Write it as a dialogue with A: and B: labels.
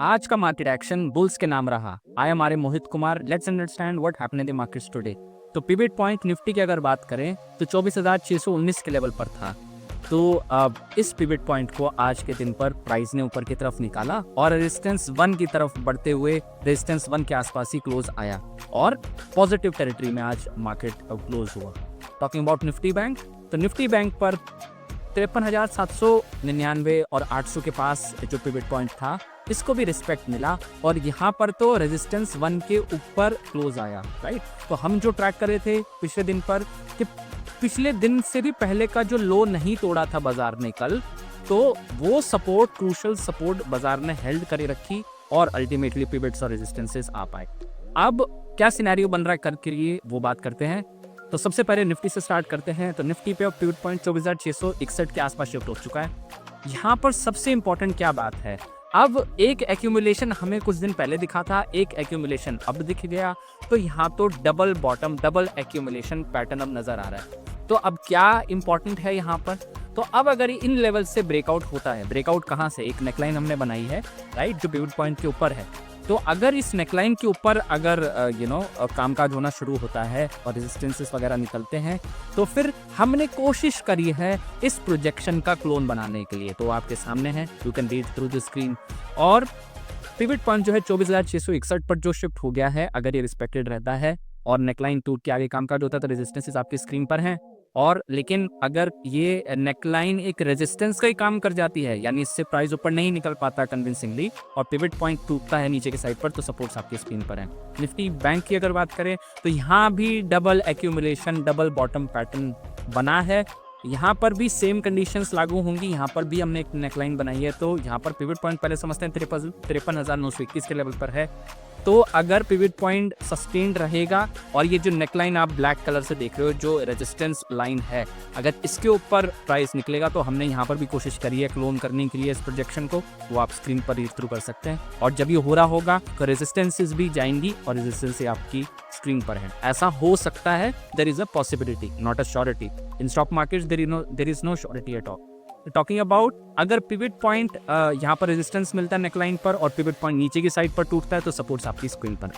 A: आज का market action bulls के नाम रहा। I am R Mohit Kumar. Let's understand what happened in the markets today. तो पिवट पॉइंट निफ्टी की अगर बात करें तो 24,619 के लेवल पर था। तो अब इस पिवट पॉइंट को आज के दिन पर प्राइस ने ऊपर की तरफ निकाला और रेजिस्टेंस 1 की तरफ बढ़ते हुए रेजिस्टेंस 1 के आसपास ही क्लोज आया और पॉजिटिव टेरिटरी में आज मार्केट क्लोज हुआ। टॉकिंग अबाउट निफ्टी बैंक, तो निफ्टी बैंक पर 53,799 और 800 के पास जो पिवट पॉइंट था इसको भी रिस्पेक्ट मिला और यहाँ पर तो रेजिस्टेंस 1 के ऊपर क्लोज आया, राइट। तो हम जो ट्रैक कर रहे थे पिछले दिन पर कि पिछले दिन से भी पहले का जो लो नहीं तोड़ा था बाजार ने कल, तो वो सपोर्ट, क्रूशल सपोर्ट बाजार ने हेल्ड करे रखी और अल्टीमेटली पिवट्स और रेजिस्टेंसेस आ पाए। अब क्या सिनेरियो बन रहा है कल के लिए वो बात करते हैं। तो सबसे पहले निफ्टी से स्टार्ट करते हैं। तो निफ्टी पे पिवट पॉइंट 24,661 के आसपास शिफ्ट हो चुका है। यहाँ पर सबसे इंपॉर्टेंट क्या बात है, अब एक एक्यूमुलेशन हमें कुछ दिन पहले दिखा था, एक एक्यूमुलेशन अब दिख गया। तो यहाँ तो double bottom, double accumulation pattern अब नजर आ रहा है। तो अब क्या इंपॉर्टेंट है यहाँ पर, तो अब अगर इन लेवल से ब्रेकआउट होता है, ब्रेकआउट कहाँ से, एक नेकलाइन हमने बनाई है, राइट, जो पिवट पॉइंट के ऊपर है। तो अगर इस नेकलाइन के ऊपर अगर कामकाज होना शुरू होता है और रेजिस्टेंसेस वगैरह निकलते हैं, तो फिर हमने कोशिश करी है इस प्रोजेक्शन का क्लोन बनाने के लिए। तो आपके सामने है, you can read through the screen. और पिवट पॉइंट जो है 24,661 पर जो शिफ्ट हो गया है, अगर ये रिस्पेक्टेड रहता है और नेकलाइन टूट के आगे कामकाज होता है तो रेजिस्टेंसेस आपकी स्क्रीन पर हैं। और लेकिन अगर ये नेकलाइन एक रेजिस्टेंस का ही काम कर जाती है, यानी इससे प्राइस ऊपर नहीं निकल पाता कन्विंसिंगली और पिवट पॉइंट टूटता है नीचे के साइड पर, तो सपोर्ट्स आपकी स्क्रीन पर हैं। निफ्टी बैंक की अगर बात करें तो यहाँ भी double accumulation, double bottom pattern बना है। यहाँ पर भी सेम कंडीशंस लागू होंगी। यहाँ पर भी हमने एक नेकलाइन बनाई है। तो यहाँ पर पिवट पॉइंट पहले समझते हैं 53,921 के लेवल पर है। तो अगर पिवट पॉइंट सस्टेन्ड रहेगा और ये जो नेकलाइन आप ब्लैक कलर से देख रहे हो जो रेजिस्टेंस लाइन है, अगर इसके ऊपर प्राइस निकलेगा तो हमने यहाँ पर भी कोशिश करी है क्लोन करने के लिए इस प्रोजेक्शन को, वो आप स्क्रीन पर रीड थ्रू कर सकते हैं। और जब ये हो रहा होगा तो रेजिस्टेंसेस भी जाएंगी और रेजिस्टेंस आपकी स्क्रीन पर है। ऐसा हो सकता है, there is a possibility, not a surety. In stock markets there is no surety at all. Talking about, अगर पिवट पॉइंट यहाँ पर रेजिस्टेंस मिलता है नेकलाइन पर और पिवट पॉइंट नीचे की साइड पर टूटता है तो सपोर्ट्स आपकी स्क्रीन पर है।